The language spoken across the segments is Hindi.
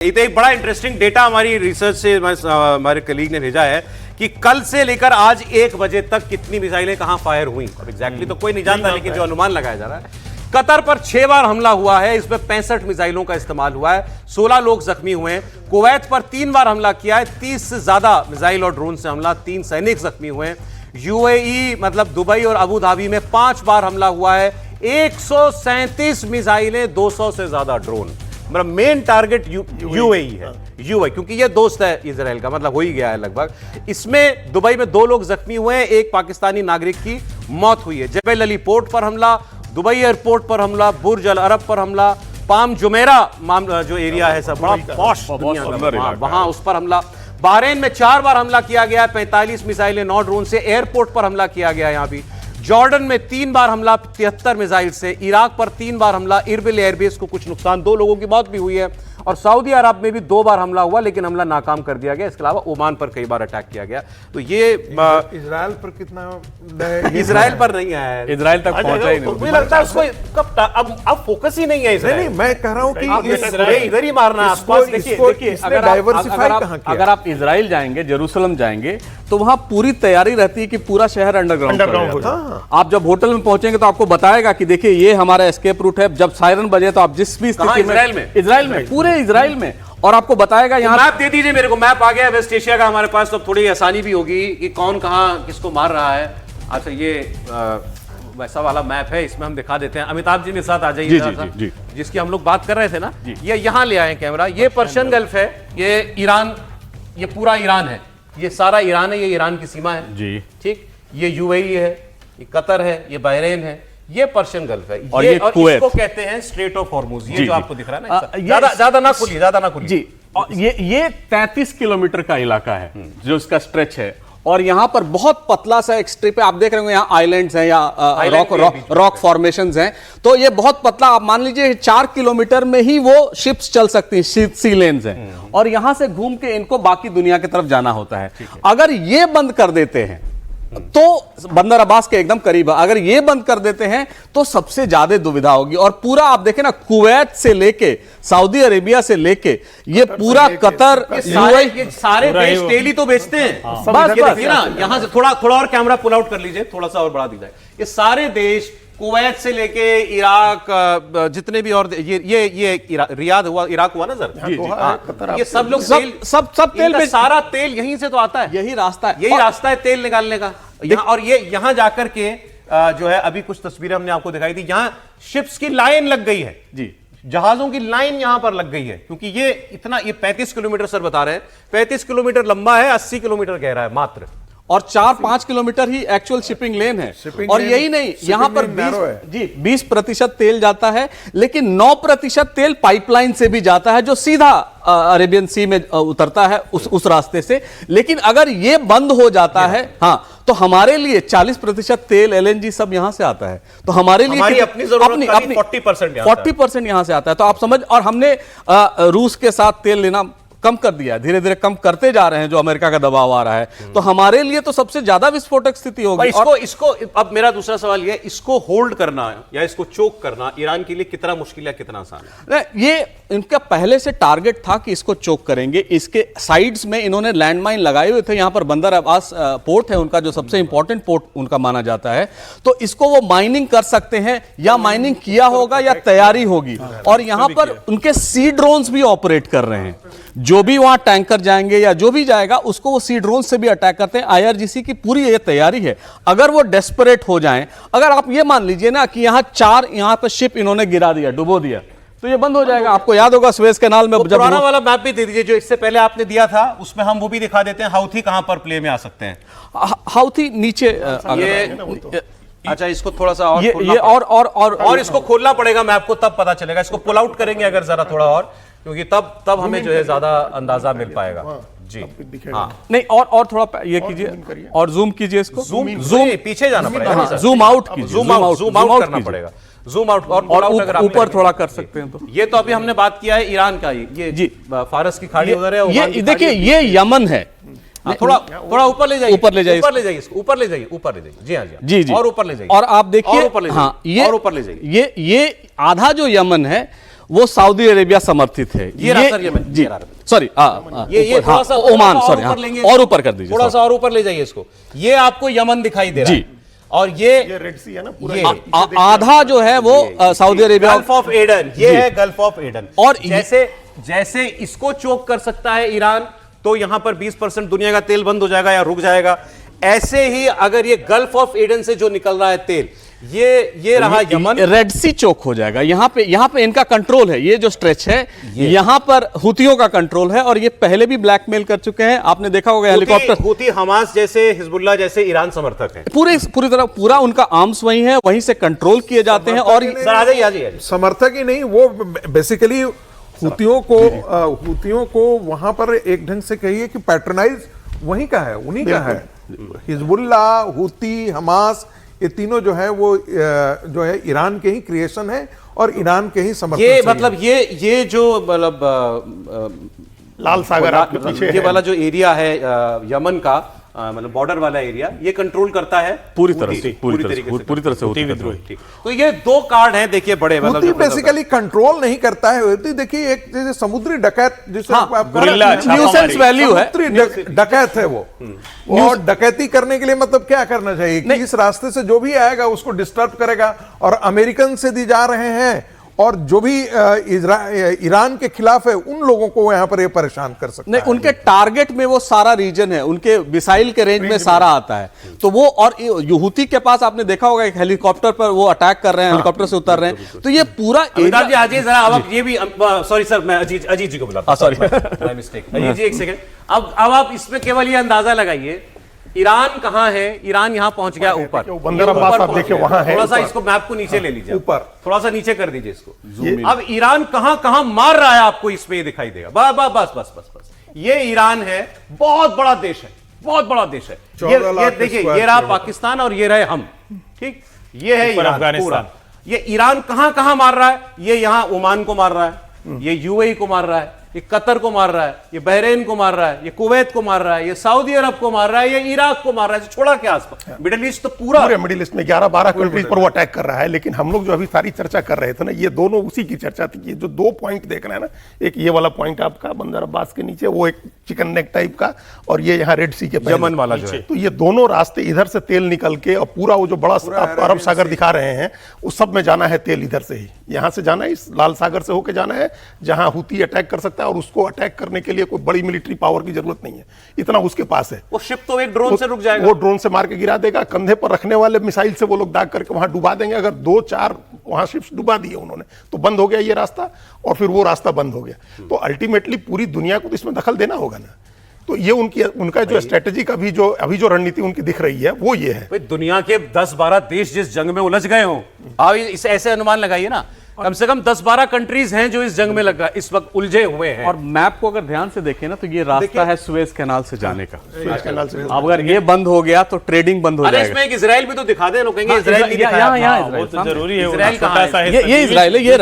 तो एक बड़ा इंटरेस्टिंग डेटा हमारी रिसर्च से हमारे कलीग ने भेजा है कि कल से लेकर आज 1 बजे तक कितनी मिसाइलें कहां फायर हुई। अब एग्जैक्टली तो कोई नहीं जानता, लेकिन जो अनुमान लगाया जा रहा है, कतर पर 6 बार हमला हुआ है, इसमें 65 मिसाइलों का इस्तेमाल हुआ है, 16 लोग जख्मी हुए हैं। कुवैत पर 3 बार हमला किया है, 30 से ज्यादा मिसाइल और ड्रोन से हमला, 3 सैनिक जख्मी हुए हैं। यूएई मतलब दुबई और अबू धाबी में 5 बार हमला हुआ है, 137 मिसाइलें, 200 से ज्यादा ड्रोन। मतलब मेन टारगेट यूएई है, यूएई, क्योंकि ये दोस्त है इजराइल का, मतलब हो ही गया है लगभग। इसमें दुबई में 2 लोग जख्मी हुए हैं, एक पाकिस्तानी नागरिक की मौत हुई है। जबल अली पोर्ट पर हमला, दुबई एयरपोर्ट पर हमला, बुर्ज अल अरब पर हमला, पाम जुमेरा मामला जो एरिया है सब बड़ा पॉश दुनिया का, वहां उस पर हमला। बहरीन में 4 बार हमला किया गया, 45 मिसाइलें 9 ड्रोन से। एयरपोर्ट पर हमला किया गया यहां भी। जॉर्डन में 3 बार हमला 73 मिसाइल से। इराक पर 3 बार हमला, इरबिल एयरबेस को कुछ नुकसान, 2 लोगों की मौत भी हुई है। और सऊदी अरब में भी 2 बार हमला हुआ, लेकिन हमला नाकाम कर दिया गया। इसके अलावा ओमान पर कई बार अटैक किया गया। तो ये इजराइल पर कितना इजराइल पर नहीं आया है, इजराइल तक पहुंचा ही नहीं। मुझे लगता है उसको कब अब फोकस ही नहीं है इजराइल। नहीं, मैं कह रहा हूं कि इधर ही मारना है आसपास। देखिए अगर आप इजराइल जाएंगे, जेरूसलम जाएंगे, तो वहां पूरी तैयारी रहती है कि पूरा शहर अंडरग्राउंड हो। आप जब होटल में पहुंचेंगे तो आपको बताएगा कि देखिए ये हमारा एस्केप रूट है। जब सायरन बजे तो आप जिस भी स्थिति में, इजराइल में पूरे इजराइल में, और आपको बताएगा यहाँ। मैप दे दीजिए मेरे को, मैप आ गया है वेस्ट एशिया का हमारे पास, तो थोड़ी आसानी भी होगी कि कौन कहाँ किसको मार रहा है। अच्छा, ये वैसा वाला मैप है, इसमें हम दिखा देते हैं। अमिताभ जी मेरे साथ आ जाइए, जिसकी हम लोग बात कर रहे थे ना, ये यहाँ ले आए कैमरा। ये पर्शियन गल्फ है, ये ईरान, ये पूरा ईरान है, ये सारा ईरान है, ये ईरान की सीमा है जी, ठीक। ये यूएई है, ये कतर है, ये बहरीन है, ये पर्शियन गल्फ है, और ये और इसको कहते हैं स्ट्रेट ऑफ हॉर्मुज। ये जो आपको दिख रहा है ना, ज्यादा ना खुलिए, ज्यादा ना खुलिए जी। और ये 33 किलोमीटर का इलाका है जो इसका स्ट्रेच है। और यहां पर बहुत पतला सा एक स्ट्रिप है, आप देख रहे होंगे यहाँ आइलैंड्स हैं या रॉक फॉर्मेशंस हैं। तो ये बहुत पतला, आप मान लीजिए 4 किलोमीटर में ही वो शिप्स चल सकती हैं, सी लेन्स हैं, और यहां से घूम के इनको बाकी दुनिया की तरफ जाना होता है। अगर ये बंद कर देते हैं तो बंदर अब्बास के एकदम करीब है, अगर ये बंद कर देते हैं तो सबसे ज्यादा दुविधा होगी। और पूरा आप देखें ना, कुवैत से लेके सऊदी अरेबिया से लेके ये पूरा कतर, ये सारे देश तेल ही तो बेचते हैं। बस देखिए ना, यहां से थोड़ा और कैमरा पुल आउट कर लीजिए, थोड़ा सा और बढ़ा दीजिए। ये सारे देश कुवैत से लेके इराक, जितने भी और ये रियाद हुआ, इराक हुआ ना सर, ये सब लोग सब तेल में, सारा तेल यहीं से तो आता है, यही रास्ता है, यही रास्ता है तेल निकालने का। और ये यहां जाकर के जो है, अभी कुछ तस्वीरें हमने आपको दिखाई थी, यहां शिप्स की लाइन लग गई है जी, जहाजों की लाइन यहां पर लग गई है, क्योंकि ये 35 किलोमीटर सर बता रहे हैं, 35 किलोमीटर लंबा है, 80 किलोमीटर गहरा है मात्र, और 4-5 किलोमीटर ही एक्चुअल शिपिंग लेन है। और यही नहीं, यहां पर 20% तेल जाता है, लेकिन 9% तेल पाइपलाइन से भी जाता है, जो सीधा अरेबियन सी में उतरता है उस रास्ते से। लेकिन अगर ये बंद हो जाता है, हाँ, तो हमारे लिए 40% तेल, एलएनजी सब यहां से आता है। तो हमारे लिए अपनी 40% यहां से आता है। तो आप समझ, और हमने रूस के साथ तेल लेना कम कर दिया, धीरे धीरे कम करते जा रहे हैं, जो अमेरिका का दबाव आ रहा है। तो हमारे लिए तो सबसे ज्यादा विस्फोटक स्थिति होगी। इसको अब मेरा दूसरा सवाल यह है, इसको होल्ड करना या इसको चोक करना ईरान के लिए कितना मुश्किल है, कितना आसान है? ये इनका पहले से टारगेट था कि इसको चोक करेंगे। इसके साइड्स में इन्होंने लैंडमाइन लगाए हुए थे। यहां पर बंदर अब्बास पोर्ट है उनका, जो सबसे इंपॉर्टेंट पोर्ट उनका माना जाता है। तो इसको वो माइनिंग कर सकते हैं, या माइनिंग किया होगा या तैयारी होगी। और यहां पर उनके सी ड्रोन्स भी ऑपरेट कर रहे हैं, जो भी वहां टैंकर जाएंगे या जो भी जाएगा उसको वो सी ड्रोन से भी अटैक करते हैं। आईआरजीसी की पूरी ये तैयारी है। अगर वो डेस्परेट हो जाएं, अगर आप ये मान लीजिए ना कि यहां पर शिप इन्होंने गिरा दिया, डुबो दिया, तो ये बंद हो जाएगा। आपको याद होगा स्वेज कैनाल में जब पुराना वाला मैप भी दे दीजिए जो इससे पहले आपने दिया था, उसमें हम वो भी दिखा देते हैं, हाउथी कहां पर प्ले में आ सकते हैं। हाउथी नीचे, अच्छा, इसको थोड़ा सा और ये और इसको खोलना पड़ेगा मैप को, तब पता चलेगा। इसको पुल आउट करेंगे अगर जरा थोड़ा और, क्योंकि तब हमें जो है ज्यादा अंदाजा मिल पाएगा जी। हाँ, नहीं, और थोड़ा ये कीजिए, और जूम कीजिए इसको, जूम पीछे जाना पड़ेगा, जूम आउट कीजिए, जूम आउट करना पड़ेगा, जूम आउट और ऊपर थोड़ा कर सकते हैं। तो ये तो अभी हमने बात किया है ईरान का, ये जी फारस की खाड़ी उधर है, ये देखिए ये यमन है। थोड़ा ऊपर ले जाइए, ऊपर ले जाइए, ऊपर ले जाइए जी, हाँ जी जी, और ऊपर ले जाइए, और आप देखिए, हाँ, ये और ऊपर ले जाइए। ये आधा जो यमन है वो सऊदी अरेबिया समर्थित है। ये रहा सर, ये मैं जी, सॉरी, ये थोड़ा सा ओमान, और सॉरी, ऊपर लेंगे, और ऊपर कर दीजिए, थोड़ा सा और ऊपर ले जाइए इसको। ये आपको यमन दिखाई दे रहा जी। है और ये रेड सी है ना पूरा, ये आधा जो है वो Saudi Arabia, gulf of Aden, ये है गल्फ ऑफ एडन। और जैसे जैसे इसको चोक कर सकता है ईरान, तो यहां पर 20% दुनिया का तेल बंद हो जाएगा या रुक जाएगा। ऐसे ही अगर ये गल्फ ऑफ एडन से जो निकल रहा है तेल, ये रहा यमन, रेड सी चोक हो जाएगा। यहाँ पे इनका कंट्रोल है, ये जो स्ट्रेच है यहाँ पर हुतियों का कंट्रोल है, और ये पहले भी ब्लैकमेल कर चुके हैं। आपने देखा होगा हेलीकॉप्टर, हुती हमास जैसे, हिजबुल्लाह जैसे ईरान समर्थक हैं, पूरी तरह पूरा उनका आर्म्स वही है, वहीं से कंट्रोल किए जाते हैं। और सर आ जाइए। समर्थक ही नहीं, वो बेसिकली हुतियों को वहां पर एक ढंग से कहिए कि पैट्रनाइज वहीं का है, उन्हीं का है। हिजबुल्लाह, हुती, हमास, ये तीनों जो है वो जो है ईरान के ही क्रिएशन है और ईरान के ही समर्थन ये से मतलब ये जो मतलब लाल सागर आपके पीछे ये वाला जो एरिया है यमन का, मतलब बॉर्डर वाला एरिया, ये कंट्रोल करता है पूरी तरह से हुती विद्रोही। ठीक, तो ये दो कार्ड हैं, देखिए बड़े, हुती बेसिकली कंट्रोल नहीं करता है। हुती देखिए एक जैसे समुद्री डकैत जिसे न्यूसेंस वैल्यू है, समुद्री डकैत है वो। और डकैती करने के लिए मतलब क्या करना चाहिए कि इस रास्ते से जो भी आएगा उसको डिस्टर्ब करेगा। और अमेरिकन से दी जा रहे हैं और जो भी ईरान के खिलाफ है उन लोगों को यहां पर ये परेशान कर सकता नहीं, है। उनके टारगेट में वो सारा रीजन है, उनके मिसाइल के रेंज में सारा आता है। तो वो, और हुती के पास आपने देखा होगा एक हेलीकॉप्टर पर वो अटैक कर रहे हैं, हेलीकॉप्टर से उतर रहे हैं। तो ये पूरा अमिताभ जी आजिए जरा, अब ये भी, सॉरी सर, मैं अजीत जी को बुलाता हूं, सॉरी, माय मिस्टेक। अजीत जी एक सेकंड, अब आप इसमें केवल ये अंदाजा लगाइए ईरान कहां है। ईरान यहां पहुंच गया ऊपर, बंदर अब्बास आप देखिए वहां है। थोड़ा सा इसको मैप को नीचे ले लीजिए, ऊपर थोड़ा सा नीचे कर दीजिए इसको। अब ईरान कहां कहां मार रहा है आपको इसमें ये दिखाई देगा। बस ये ईरान है, बहुत बड़ा देश है, बहुत बड़ा देश है। ये देखिए, ये रहा पाकिस्तान और ये रहे हम, ठीक, ये है ईरान पूरा। ये ईरान कहां कहां मार रहा है, ये यहां ओमान को मार रहा है, ये यूएई को मार रहा है, ये कतर को मार रहा है, ये बहरीन को मार रहा है, ये कुवैत को मार रहा है, ये सऊदी अरब को मार रहा है, ये इराक को मार रहा है, छोड़ा क्या आसपास मिडिल ईस्ट, तो पूरा मिडिल ईस्ट में 11-12 कंट्रीज पर वो अटैक कर रहा है। लेकिन हम लोग जो अभी सारी चर्चा कर रहे थे ना, ये दोनों उसी की चर्चा थी। ये जो दो पॉइंट देख रहे हैं ना, एक ये वाला पॉइंट आपका बंदर अब्बास के नीचे, वो एक चिकन नेक टाइप का, और ये यहाँ रेड सी के यमन वाला जो है। तो ये दोनों रास्ते इधर से तेल निकल के, और पूरा वो जो बड़ा अरब सागर दिखा रहे हैं, उस सब में जाना है तेल इधर से ही, यहाँ से जाना है, इस लाल सागर से होकर जाना है, जहां हुती अटैक कर सकता है। और उसको अटैक करने के लिए कोई बड़ी मिलिट्री पावर की जरूरत नहीं है, इतना उसके पास है। वो शिप तो एक ड्रोन से रुक जाएगा, वो ड्रोन से मार के गिरा देगा। कंधे पर रखने वाले मिसाइल से वो लोग दाग करके वहां डुबा देंगे। अगर 2-4 वहां शिप्स डुबा दिए उन्होंने, तो बंद हो गया ये रास्ता, और फिर वो रास्ता बंद हो गया। तो अल्टीमेटली पूरी दुनिया को तो इसमें दखल देना होगा ना। तो ये उनका जो स्ट्रेटेजी का भी जो अभी जो रणनीति उनकी दिख रही है, वो ये है। दुनिया के 10-12 देश जिस जंग में उलझ गए हो, आप इस ऐसे अनुमान लगाइए ना, कम से कम 10-12 कंट्रीज हैं जो इस जंग में लगा इस वक्त उलझे हुए हैं। और मैप को अगर ध्यान से देखें ना, तो ये रास्ता है सुएज कैनाल से जाने का। सुएज कैनाल से अब अगर ये बंद हो गया तो ट्रेडिंग बंद हो अरे जाएगा। इसमें एक इजराइल भी तो दिखा दे, लोग कहेंगे इजराइल नहीं दिखाया। यहाँ वो तो जरूरी है, इजराइल कहाँ है? ये इजराइल है, ये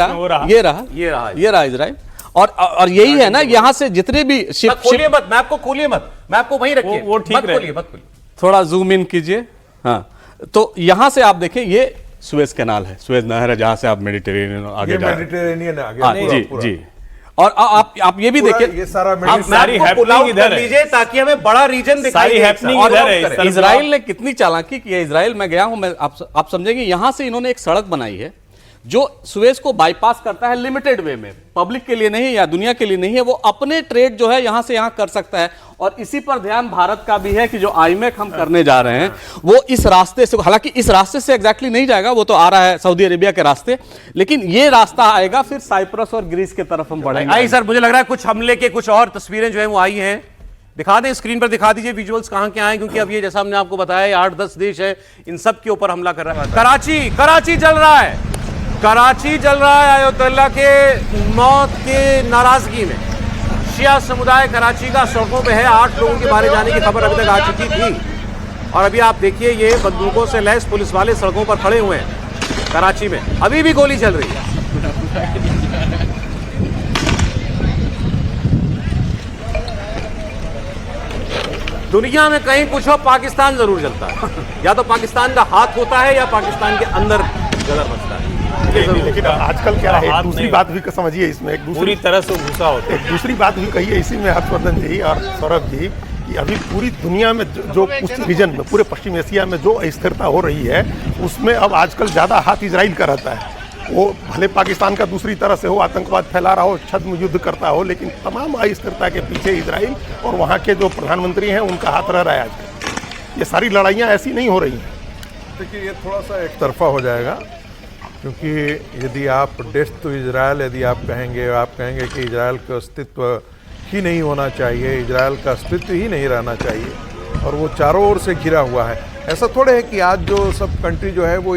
रहा इजराइल। और यही है ना, यहाँ से जितने भी शिप, खोलिए मत मैप को, खोलिए मत मैप को, वहीं रखिए, वो ठीक खोलिए मत खोलिए, थोड़ा जूम इन कीजिए। हाँ, तो यहाँ से आप देखें, ये सुएज कैनाल है, सुएज नहर है, जहां से आप मेडिटेरेनियन आगे जा रहे हैं। मेडिटेरेनियन आगे जी। और आप ये भी देखिए, ये सारा सारी हैपनिंग इधर है, लीजिए ताकि हमें बड़ा रीजन दिखाई सारी हैपनिंग इधर है। इजराइल ने कितनी चालाकी की है। इजराइल मैं गया हूं, मैं आप समझेंगे, यहां से इन्होंने एक सड़क बनाई है जो सुएज को बाईपास करता है लिमिटेड वे में, पब्लिक के लिए नहीं या दुनिया के लिए नहीं है। वो अपने ट्रेड जो है यहां से यहां कर सकता है। और इसी पर ध्यान भारत का भी है कि जो आईमेक हम करने जा रहे हैं वो इस रास्ते से, हालांकि इस रास्ते से एग्जैक्टली नहीं जाएगा, वो तो आ रहा है सऊदी अरेबिया के रास्ते, लेकिन ये रास्ता आएगा, फिर साइप्रस और ग्रीस की तरफ हम बढ़ेंगे। आई सर, मुझे लग रहा है कुछ हमले के कुछ और तस्वीरें जो है वो आई हैं, दिखा दें स्क्रीन पर, दिखा दीजिए विजुअल्स कहां के आए, क्योंकि अब ये जैसा हमने आपको बताया 8-10 देश है, इन सब के ऊपर हमला कर रहा है। कराची जल रहा है, कराची जल रहा है अयोध्या के मौत के नाराजगी में। शिया समुदाय कराची का सड़कों पे है, 8 लोगों के मारे जाने की खबर अभी तक आ चुकी थी। और अभी आप देखिए, ये बंदूकों से लैस पुलिस वाले सड़कों पर खड़े हुए हैं कराची में, अभी भी गोली चल रही है। दुनिया में कहीं कुछ हो, पाकिस्तान जरूर जलता है। या तो पाकिस्तान का हाथ होता है या पाकिस्तान के अंदर गदर मचता है। लेकिन आजकल क्या है, एक दूसरी बात भी समझिए इसमें, एक पूरी दूसरी तरह से घुसा होता है। एक दूसरी बात भी कही है इसी में हर्षवर्धन जी और सौरभ जी, कि अभी पूरी दुनिया में जो उस रीजन में, पूरे पश्चिम एशिया में जो अस्थिरता हो रही है, उसमें अब आजकल ज़्यादा हाथ इजराइल का रहता है। वो भले पाकिस्तान का दूसरी तरह से हो, आतंकवाद फैला रहा हो, छद्म युद्ध करता हो, लेकिन तमाम अस्थिरता के पीछे इजराइल और वहाँ के जो प्रधानमंत्री हैं उनका हाथ रह रहा है आजकल। ये सारी लड़ाइयाँ ऐसी नहीं हो रही हैं। देखिए, ये थोड़ा सा एक तरफा हो जाएगा, क्योंकि यदि आप डेथ टू इजराइल यदि आप कहेंगे कि इजराइल का अस्तित्व ही नहीं होना चाहिए, इजराइल का अस्तित्व ही नहीं रहना चाहिए, और वो चारों ओर से घिरा हुआ है। ऐसा थोड़े है कि आज जो सब कंट्री जो है वो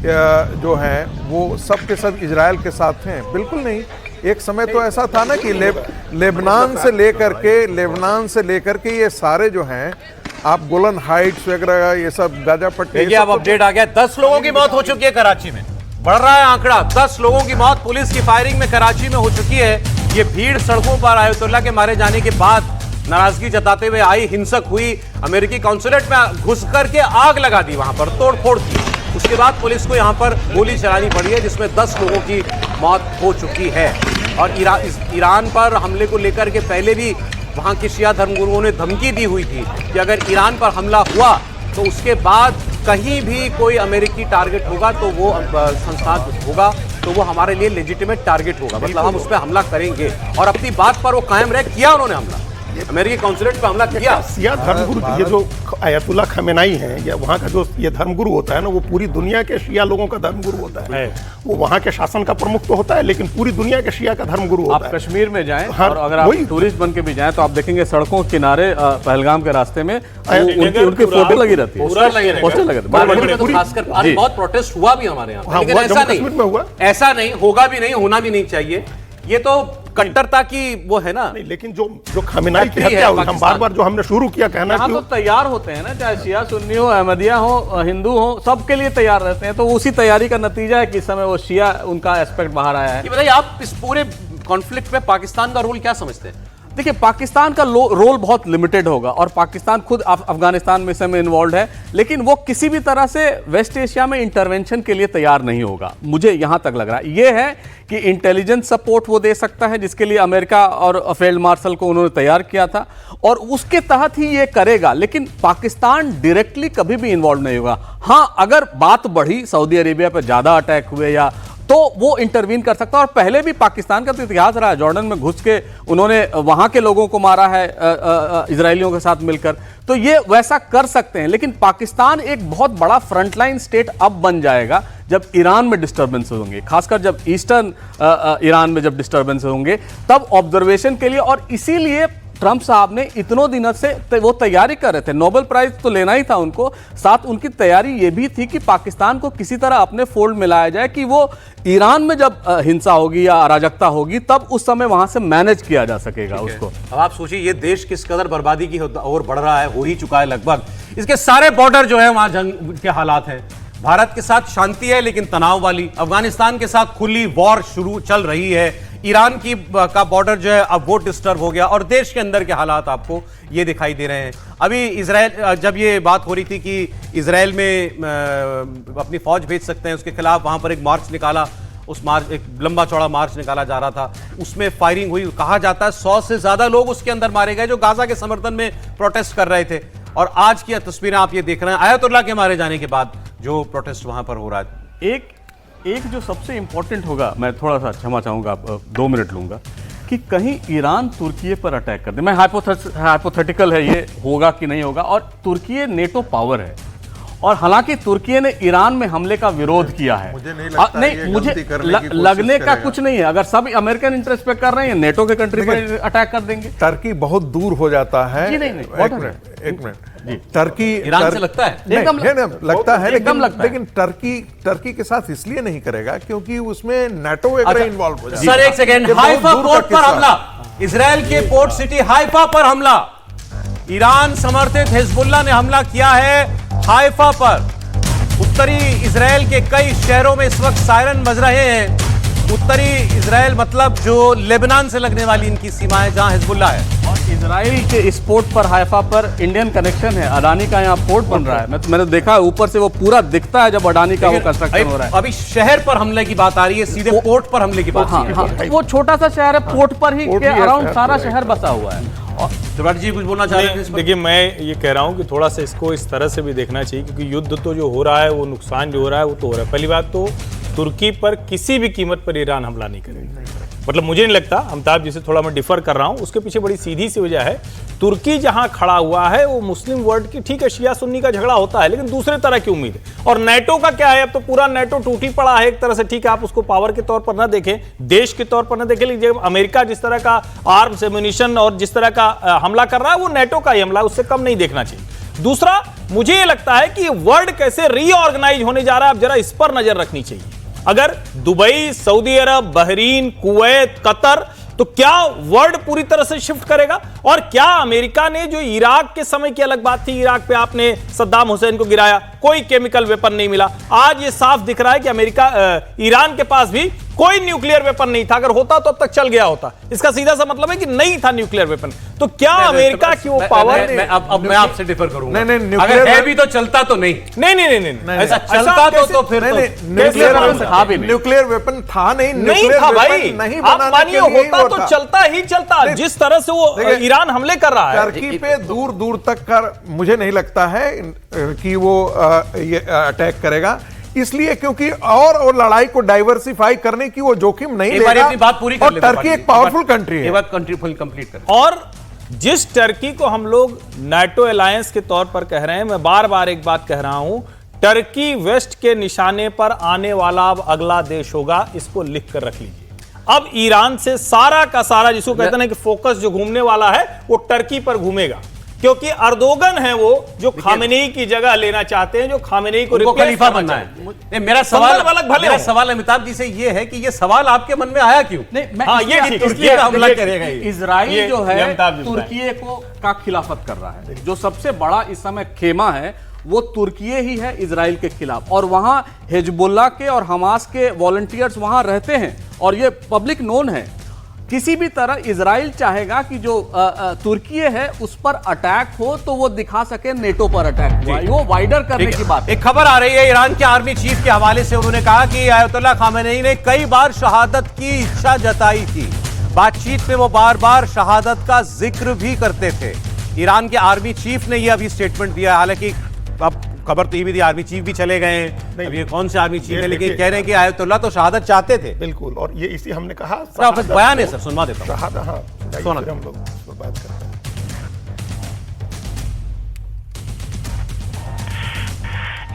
जो है वो सब के सब इजराइल के साथ हैं, बिल्कुल नहीं। एक समय तो ऐसा था ना कि लेबनान से लेकर के ये सारे जो हैं, आप गोलन हाइट्स वगैरह, ये सब गाजा पट्टी, देखिए अब अपडेट आ गया, 10 लोगों की मौत हो चुकी है कराची में। बढ़ रहा है आंकड़ा, 10 लोगों की मौत पुलिस की फायरिंग में कराची में हो चुकी है। ये भीड़ सड़कों पर आयतुल्ला के मारे जाने के बाद नाराजगी जताते हुए आई, हिंसक हुई, अमेरिकी कॉन्सुलेट में घुस करके आग लगा दी, वहां पर तोड़फोड़ की। उसके बाद पुलिस को यहां पर गोली चलानी पड़ी है, जिसमें 10 लोगों की मौत हो चुकी है। और ईरान पर हमले को लेकर के पहले भी वहां के शिया धर्मगुरुओं ने धमकी दी हुई थी कि अगर ईरान पर हमला हुआ तो उसके बाद कहीं भी कोई अमेरिकी टारगेट होगा तो वो संस्थान होगा तो वो हमारे लिए लेजिटिमेट टारगेट होगा, मतलब हम उस पर हमला करेंगे। और अपनी बात पर वो कायम रह, किया उन्होंने हमला, अमेरिकी कॉन्सुलेट पर हमला किया। शिया धर्मगुरु, ये जो अयतुल्ला खमेनाई हैं, या वहाँ का जो ये धर्मगुरु होता है ना, वो पूरी दुनिया के शिया लोगों का धर्मगुरु होता है। वो वहाँ के शासन का प्रमुख तो होता है, लेकिन पूरी दुनिया के शिया का धर्मगुरु होता है। आप कश्मीर में जाएं और अगर आप टूरिस्ट बन के भी जाएं तो आप देखेंगे सड़कों के किनारे पहलगाम के रास्ते में उनकी फोटो लगी रहती है, पोस्टर लगे रहते हैं। खासकर आज बहुत प्रोटेस्ट हुआ भी हमारे यहाँ, लेकिन ऐसा नहीं, होगा भी नहीं, होना भी नहीं चाहिए। ये तो कट्टरता की वो है ना। नहीं, लेकिन जो खमेनाई की हत्या हुई, हम बार बार जो हमने शुरू किया कहना, यहाँ तो तैयार होते हैं ना, चाहे शिया सुन्नी हो, अहमदिया हो, हिंदू हो, सबके लिए तैयार रहते हैं। तो उसी तैयारी का नतीजा है कि इस समय वो शिया उनका एस्पेक्ट बाहर आया है। ये बताइए, आप इस पूरे कॉन्फ्लिक्ट में पाकिस्तान का रोल क्या समझते हैं? देखिए, पाकिस्तान का रोल बहुत लिमिटेड होगा और पाकिस्तान खुद अफगानिस्तान में समय इन्वॉल्व है, लेकिन वो किसी भी तरह से वेस्ट एशिया में इंटरवेंशन के लिए तैयार नहीं होगा, मुझे यहां तक लग रहा है। ये है कि इंटेलिजेंस सपोर्ट वो दे सकता है, जिसके लिए अमेरिका और फील्ड मार्शल को उन्होंने तैयार किया था और उसके तहत ही ये करेगा, लेकिन पाकिस्तान डायरेक्टली कभी भी इन्वॉल्व नहीं होगा। हां, अगर बात बढ़ी, सऊदी अरेबिया पर ज्यादा अटैक हुए या तो वो इंटरवीन कर सकता है। और पहले भी पाकिस्तान का तो इतिहास रहा है, जॉर्डन में घुस के उन्होंने वहां के लोगों को मारा है इजरायलियों के साथ मिलकर, तो ये वैसा कर सकते हैं। लेकिन पाकिस्तान एक बहुत बड़ा फ्रंटलाइन स्टेट अब बन जाएगा जब ईरान में डिस्टर्बेंस होंगे, खासकर जब ईस्टर्न ईरान में जब डिस्टर्बेंस होंगे, तब ऑब्जर्वेशन के लिए। और इसीलिए ट्रंप साहब ने इतनों दिनों से वो तैयारी कर रहे थे, नोबेल प्राइज तो लेना ही था उनको, साथ उनकी तैयारी ये भी थी कि पाकिस्तान को किसी तरह अपने फोल्ड में लाया जाए, कि वो ईरान में जब हिंसा होगी या अराजकता होगी तब उस समय वहां से मैनेज किया जा सकेगा उसको। अब आप सोचिए, ये देश किस कदर बर्बादी की ओर बढ़ रहा है, हो ही चुका है लगभग। इसके सारे बॉर्डर जो है वहां जंग के हालात हैं, भारत के साथ शांति है लेकिन तनाव वाली, अफगानिस्तान के साथ खुली वॉर शुरू चल रही है, ईरान का बॉर्डर जो है अब वो डिस्टर्ब हो गया, और देश के अंदर के हालात आपको ये दिखाई दे रहे हैं। अभी इजराइल, जब ये बात हो रही थी कि इजराइल में अपनी फौज भेज सकते हैं, उसके खिलाफ वहां पर एक मार्च निकाला, उस मार्च, एक लंबा चौड़ा मार्च निकाला जा रहा था, उसमें फायरिंग हुई। कहा जाता है 100 से ज्यादा लोग उसके अंदर मारे गए जो गाजा के समर्थन में प्रोटेस्ट कर रहे थे। और आज की तस्वीरें आप ये देख रहे हैं आयतुल्ला के मारे जाने के बाद जो प्रोटेस्ट वहां पर हो रहा है। एक जो सबसे इंपॉर्टेंट होगा, मैं थोड़ा सा क्षमा चाहूंगा, 2 मिनट लूंगा, कि कहीं ईरान तुर्की पर अटैक कर दे। मैं हाइपोथेटिकल है ये, होगा कि नहीं होगा। और तुर्की नेटो पावर है, और हालांकि तुर्की ने ईरान में हमले का विरोध किया है। मुझे नहीं लगता नहीं, मुझे लगने का कुछ नहीं है। अगर सब अमेरिकन इंटरेस्ट पे कर रहे हैं, नेटो के कंट्री पर अटैक कर देंगे। टर्की बहुत दूर हो जाता है। जी नहीं, एक मिनट, टर्की ईरान से लगता है, लगता है, लेकिन टर्की के साथ इसलिए नहीं करेगा क्योंकि उसमें नाटो वगैरह इन्वॉल्व हो जाता है। सर एक सेकेंड, हाइफा पोर्ट पर हमला, इजराइल के पोर्ट सिटी हाइफा पर हमला, ईरान समर्थित हिजबुल्लाह ने हमला किया है हाइफा पर। उत्तरी इजराइल के कई शहरों में इस वक्त सायरन बज रहे हैं उत्तरी इजराइल मतलब जो लेबनान से लगने वाली इनकी सीमा है, जहां हिजबुल्लाह है। और इजराइल के इस पोर्ट पर, हाइफा पर इंडियन कनेक्शन है। अडानी का यहाँ पोर्ट बन रहा है। मैंने देखा ऊपर से वो पूरा दिखता है जब अडानी का वो कंस्ट्रक्शन हो रहा है। अभी शहर पर हमले की बात आ रही है, सीधे पोर्ट पर हमले की बात हाँ, नहीं है। हाँ, वो छोटा सा शहर है, पोर्ट पर ही के अराउंड सारा शहर बसा हुआ है। त्रिपाठी जी कुछ बोलना चाह रहे हैं इस पर? देखिए, मैं ये कह रहा हूँ कि थोड़ा सा इसको इस तरह से भी देखना चाहिए, क्योंकि युद्ध तो जो हो रहा है, वो नुकसान जो हो रहा है वो तो हो रहा है। पहली बात तो तुर्की पर किसी भी कीमत पर ईरान हमला नहीं करेगा। मतलब मुझे नहीं लगता, अमिताभ जी से थोड़ा मैं डिफर कर रहा हूँ। उसके पीछे बड़ी सीधी सी वजह है, तुर्की जहां खड़ा हुआ है वो मुस्लिम वर्ल्ड की, ठीक है शिया सुन्नी का झगड़ा होता है, लेकिन दूसरे तरह की उम्मीद है। और नेटो का क्या है, अब तो पूरा नेटो टूटी पड़ा है एक तरह से। ठीक है, आप उसको पावर के तौर पर ना देखें, देश के तौर पर ना देखें, लेकिन अमेरिका जिस तरह का आर्म्स एम्यूनिशन और जिस तरह का हमला कर रहा है, वो नेटो का ही हमला, उससे कम नहीं देखना चाहिए। दूसरा, मुझे ये लगता है कि वर्ल्ड कैसे रीऑर्गेनाइज होने जा रहा है, अब जरा इस पर नजर रखनी चाहिए। अगर दुबई, सऊदी अरब, बहरीन, कुवैत, कतर, तो क्या वर्ल्ड पूरी तरह से शिफ्ट करेगा? और क्या अमेरिका ने, जो इराक के समय की अलग बात थी, इराक पे आपने सद्दाम हुसैन को गिराया, कोई केमिकल वेपन नहीं मिला, आज ये साफ दिख रहा है कि अमेरिका, ईरान के पास भी कोई न्यूक्लियर वेपन नहीं था। अगर होता तो अब तक चल गया होता। इसका सीधा सा मतलब है कि नहीं था न्यूक्लियर वेपन। तो क्या अमेरिका की वो पावर? अब मैं आपसे डिफर करूंगा। नहीं, अगर है भी तो चलता तो नहीं। नहीं, ऐसा चलता तो फिर न्यूक्लियर वेपन था नहीं था भाई। आप मानिए होता तो चलता ही चलता, जिस तरह से वो ईरान हमले कर रहा है। टर्की पे दूर दूर तक का मुझे नहीं लगता है कि वो ये अटैक करेगा, इसलिए क्योंकि और लड़ाई को डाइवर्सिफाई करने की वो जोखिम नहीं लेगा। अपनी बात पूरी कर और टर्की एक पावरफुल कंट्री है। कंट्री फुल कंप्लीट कर। और जिस टर्की को हम लोग नाटो अलायंस के तौर पर कह रहे हैं, मैं बार बार एक बात कह रहा हूं, टर्की वेस्ट के निशाने पर आने वाला अब अगला देश होगा। इसको लिख कर रख लीजिए। अब ईरान से सारा का सारा, जिसको कहते हैं कि फोकस जो घूमने वाला है, वो टर्की पर घूमेगा, क्योंकि अर्दोगन है वो जो खामेनेई की जगह लेना चाहते हैं, जो खामेनेई को खलीफा बनना है। मेरा सवाल अमिताभ जी से ये है कि ये सवाल आपके मन में आया क्यों? नहीं, तुर्की पे हमला करेगा। इजराइल जो है तुर्की को का खिलाफत कर रहा है। जो सबसे बड़ा इस समय खेमा है वो तुर्की ही है इजराइल के खिलाफ, और वहां हिजबुल्लाह के और हमास के वॉलंटियर्स वहां रहते हैं, और ये पब्लिक नोन है। किसी भी तरह इजराइल चाहेगा कि जो तुर्की है उस पर अटैक हो तो वो दिखा सके नेटो पर अटैक हुआ, वो वाइडर करने की बात। एक खबर आ रही है ईरान के आर्मी चीफ के हवाले से, उन्होंने कहा कि आयतुल्लाह खामेनेई ने कई बार शहादत की इच्छा जताई थी। बातचीत में वो बार बार शहादत का जिक्र भी करते थे। ईरान के आर्मी चीफ ने यह अभी स्टेटमेंट दिया। हालांकि अब खबर तो ये भी थी आर्मी चीफ भी चले गए हैं, अब ये कौन से आर्मी चीफ है, लेकिन कह रहे हैं कि आयतुल्लाह तो शहादत चाहते थे। बिल्कुल, और ये इसी हमने कहा बयान है सर, सुनवा देता हूं। हम लोग इस पर बात करते हैं।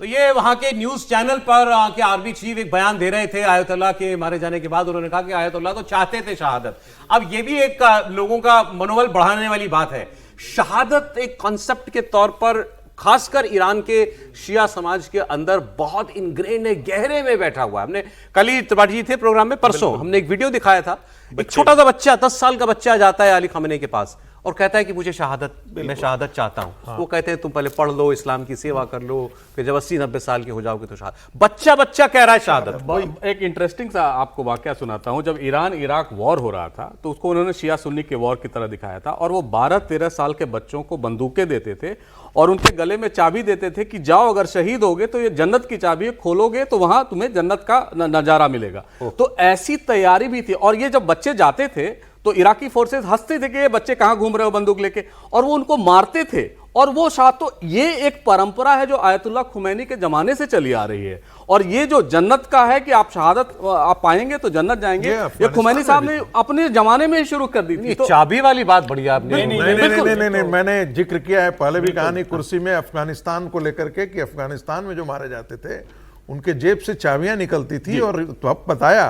तो ये वहां के न्यूज चैनल पर के आर्मी चीफ एक बयान दे रहे थे आयतुल्लाह के मारे जाने के बाद। उन्होंने कहा कि आयतुल्लाह तो चाहते थे शहादत। अब ये भी एक लोगों का मनोबल बढ़ाने वाली बात है। शहादत एक कॉन्सेप्ट के तौर पर खासकर ईरान के शिया समाज के अंदर बहुत इनग्रेन है, गहरे में बैठा हुआ है। हमने कल ही त्रिपाठी जी थे प्रोग्राम में, परसों हमने एक वीडियो दिखाया था। एक छोटा सा बच्चा, 10 साल का बच्चा जाता है अली खामेनेई के पास और कहता है कि मुझे शहादत, मैं शहादत चाहता हूं। वो कहते हैं तुम पहले पढ़ लो, इस्लाम की सेवा कर लो, फिर जब 80-90 साल के हो जाओगे तो शहादत। बच्चा कह रहा है शहादत। एक इंटरेस्टिंग सा आपको वाकया सुनाता हूं। जब ईरान इराक वॉर हो रहा था तो उसको उन्होंने शिया सुन्नी के वॉर की तरह दिखाया था, और वो 12-13 साल के बच्चों को बंदूकें देते थे और उनके गले में चाबी देते थे कि जाओ, अगर शहीद होगे तो ये जन्नत की चाबी है, खोलोगे तो वहां तुम्हें जन्नत का नजारा मिलेगा। तो ऐसी तैयारी भी थी। और ये जब बच्चे जाते थे तो इराकी फोर्सेस हंसते थे कि ये बच्चे कहां घूम रहे हो बंदूक लेके, और वो उनको मारते थे। और वो शायद तो ये एक परंपरा है जो आयतुल्लाह खुमैनी के जमाने से चली आ रही है। और ये जो जन्नत का है कि आप शहादत आप पाएंगे तो जन्नत जाएंगे, ये खुमैनी साहब ने अपने जमाने में ही शुरू कर दी थी। तो चाबी वाली बात बढ़िया आपने नहीं, मैंने जिक्र किया है पहले भी, कहानी कुर्सी में अफगानिस्तान को लेकर के कि अफगानिस्तान में जो मारे जाते थे उनके जेब से चाबियां निकलती थी, और तो अब बताया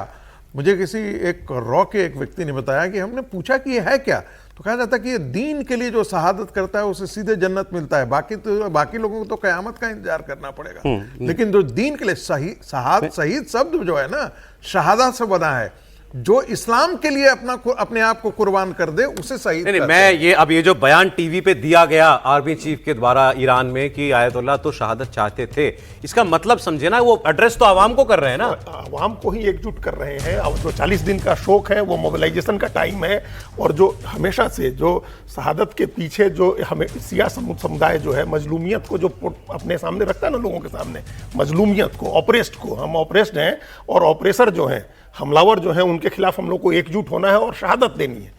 मुझे किसी एक रॉ के एक व्यक्ति ने बताया कि हमने पूछा कि ये है क्या, तो कहा जाता है कि ये दीन के लिए जो शहादत करता है उसे सीधे जन्नत मिलता है, बाकी लोगों को तो कयामत का इंतजार करना पड़ेगा। लेकिन जो दीन के लिए शहीद शब्द जो है ना, शहादा से बना है, जो इस्लाम के लिए अपने आप को कुर्बान कर दे उसे शहीद नहीं, करते मैं हैं। ये अब ये जो बयान टीवी पे दिया गया आर्मी चीफ के द्वारा ईरान में कि आयतुल्लाह तो शहादत चाहते थे, इसका मतलब समझे ना, वो एड्रेस तो आवाम को कर रहे हैं ना, आवाम को ही एकजुट कर रहे हैं। और जो 40 दिन का शोक है वो मोबिलाइजेशन का टाइम है। और जो हमेशा से जो शहादत के पीछे जो हमें सिया समुदाय जो है मजलूमियत को जो अपने सामने रखता है ना, लोगों के सामने मजलूमियत को, ऑपरेस्ड को, हम ऑपरेस्ड हैं और ऑपरेसर जो हैं, हमलावर जो हैं, उनके खिलाफ हम लोग को एकजुट होना है और शहादत देनी है।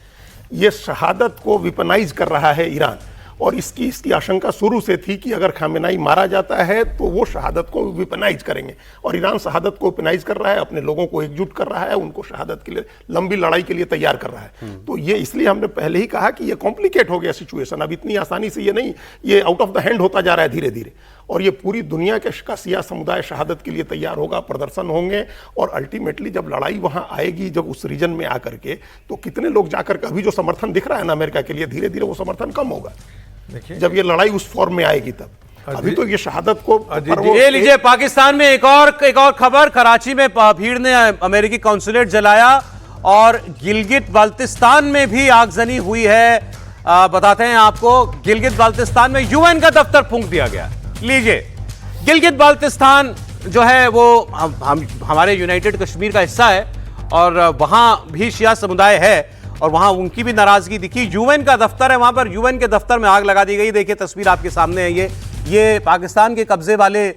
ये शहादत को विपनाइज कर रहा है ईरान, और इसकी आशंका शुरू से थी कि अगर खामेनाई मारा जाता है तो वो शहादत को विपनाइज करेंगे, और ईरान शहादत को विपनाइज कर रहा है, अपने लोगों को एकजुट कर रहा है, उनको शहादत के लिए लंबी लड़ाई के लिए तैयार कर रहा है। तो ये इसलिए हमने पहले ही कहा कि ये कॉम्प्लिकेट हो गया सिचुएशन, अब इतनी आसानी से ये नहीं, ये आउट ऑफ द हैंड होता जा रहा है धीरे धीरे, और ये पूरी दुनिया का सिया समुदाय शहादत के लिए तैयार होगा, प्रदर्शन होंगे, और अल्टीमेटली जब लड़ाई वहां आएगी, जब उस रीजन में आकर के, तो कितने लोग जाकर के, अभी जो समर्थन दिख रहा है ना अमेरिका के लिए, धीरे धीरे वो समर्थन कम होगा जब ये लड़ाई उस फॉर्म में आएगी तब। अभी तो ये शहादत को ये लीजिए, पाकिस्तान में एक और खबर, कराची में भीड़ ने अमेरिकी कॉन्सुलेट जलाया और गिलगित बाल्टिस्तान में भी आगजनी हुई है। बताते हैं आपको, गिलगित बाल्टिस्तान में यूएन का दफ्तर फूंक दिया गया। लीजिए, गिलगित बाल्टिस्तान जो है वो हमारे यूनाइटेड कश्मीर का हिस्सा है, और वहां भी शिया समुदाय है, और वहां उनकी भी नाराजगी दिखी। यूएन का दफ्तर है, वहां पर यूएन के दफ्तर में आग लगा दी गई। देखिए तस्वीर आपके सामने है, ये पाकिस्तान के कब्जे वाले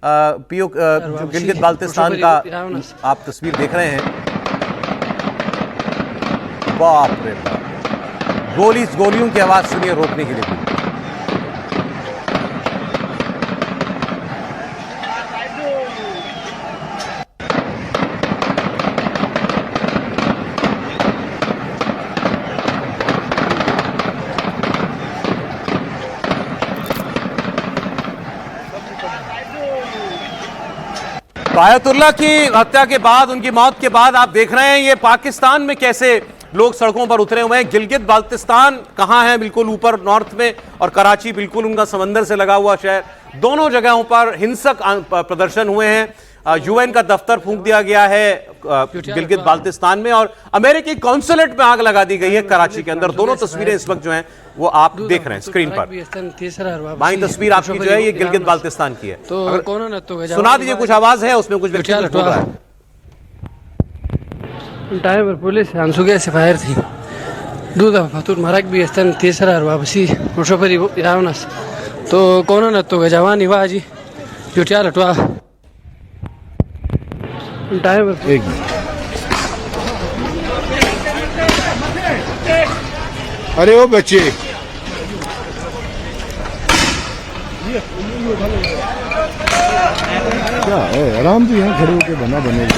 जो गिलगित बाल्टिस्तान का आप तस्वीर देख रहे हैं। बाप रे बाप, गोलियों की आवाज सुनिए रोकने के लिए। आयतुल्लाह की हत्या के बाद, उनकी मौत के बाद आप देख रहे हैं ये पाकिस्तान में कैसे लोग सड़कों पर उतरे हुए हैं। गिलगित बाल्टिस्तान कहाँ है? बिल्कुल ऊपर नॉर्थ में, और कराची बिल्कुल उनका समंदर से लगा हुआ शहर। दोनों जगहों पर हिंसक प्रदर्शन हुए हैं। यूएन का दफ्तर फूंक दिया गया है गिलगित बाल्टिस्तान में, और अमेरिकी कॉन्सुलेट में आग लगा दी गई है कराची के अंदर। दोनों तस्वीरें इस वक्त जो हैं वो आप देख रहे हैं स्क्रीन पर। बाई तस्वीर आपकी जो है ये गिलगित बाल्टिस्तान की है। तो सुना दीजिए, कुछ आवाज है उसमें, कुछ व्यक्ति बोल रहा है। टाइम पर पुलिस आंसुगे से फायर थी दूधा फतुर मरक भी están तीसरा वापसी मुशफरी यावनस तो कौन न तो जवानी वाजी जुटिया लटवा टाइम पर एक अरे ओ बच्चे क्या है, आराम से यहाँ खड़े होकर बना बनेगा।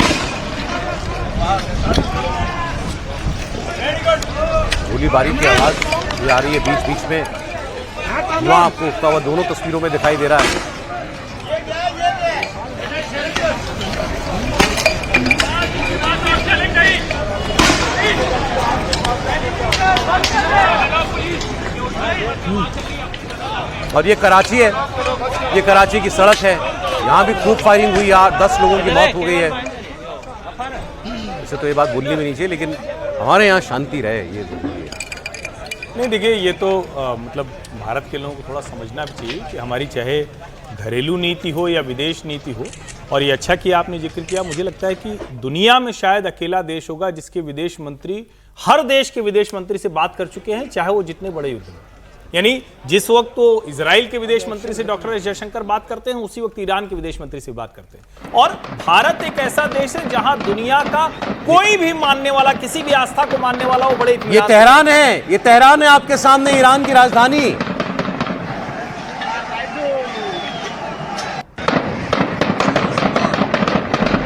गोलीबारी की आवाज ये आ रही है बीच बीच में, वहां आपको उठता हुआ दोनों तस्वीरों में दिखाई दे रहा है। और ये कराची है, ये कराची की सड़क है, यहाँ भी खूब फायरिंग हुई, 10 लोगों की मौत हो गई है। इसे तो ये बात भूलनी भी नहीं चाहिए, लेकिन हमारे यहाँ शांति रहे ये जरूरी है। नहीं देखिए, ये तो मतलब भारत के लोगों को थोड़ा समझना भी चाहिए कि हमारी चाहे घरेलू नीति हो या विदेश नीति हो, और ये अच्छा किया आपने जिक्र किया। मुझे लगता है कि दुनिया में शायद अकेला देश होगा जिसके विदेश मंत्री हर देश के विदेश मंत्री से बात कर चुके हैं, चाहे वो जितने बड़े युद्ध में। यानी जिस वक्त तो इजराइल के विदेश मंत्री से डॉक्टर एस जयशंकर बात करते हैं, उसी वक्त ईरान के विदेश मंत्री से बात करते हैं। और भारत एक ऐसा देश है जहां दुनिया का कोई भी मानने वाला, किसी भी आस्था को मानने वाला, वो बड़े ये तेहरान है, ये तेहरान है आपके सामने, ईरान की राजधानी।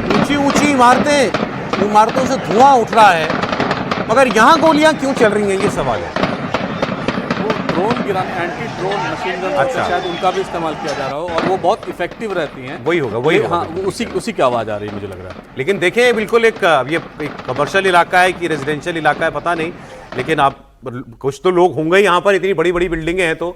ऊंची ऊंची इमारतों से धुआं उठ रहा है, मगर यहां गोलियां क्यों चल रही हैं, ये सवाल है। ड्रोन गिराने, एंटी ड्रोन मशीन गन अच्छा। शायद उनका भी इस्तेमाल किया जा रहा हो और वो बहुत इफेक्टिव रहती हैं। वही होगा। हाँ, उसी की आवाज़ आ रही है मुझे लग रहा है। लेकिन देखें बिल्कुल एक ये एक कमर्शियल इलाका है कि रेजिडेंशियल इलाका है पता नहीं, लेकिन आप कुछ तो लोग होंगे यहाँ पर, इतनी बड़ी बड़ी बिल्डिंगें हैं तो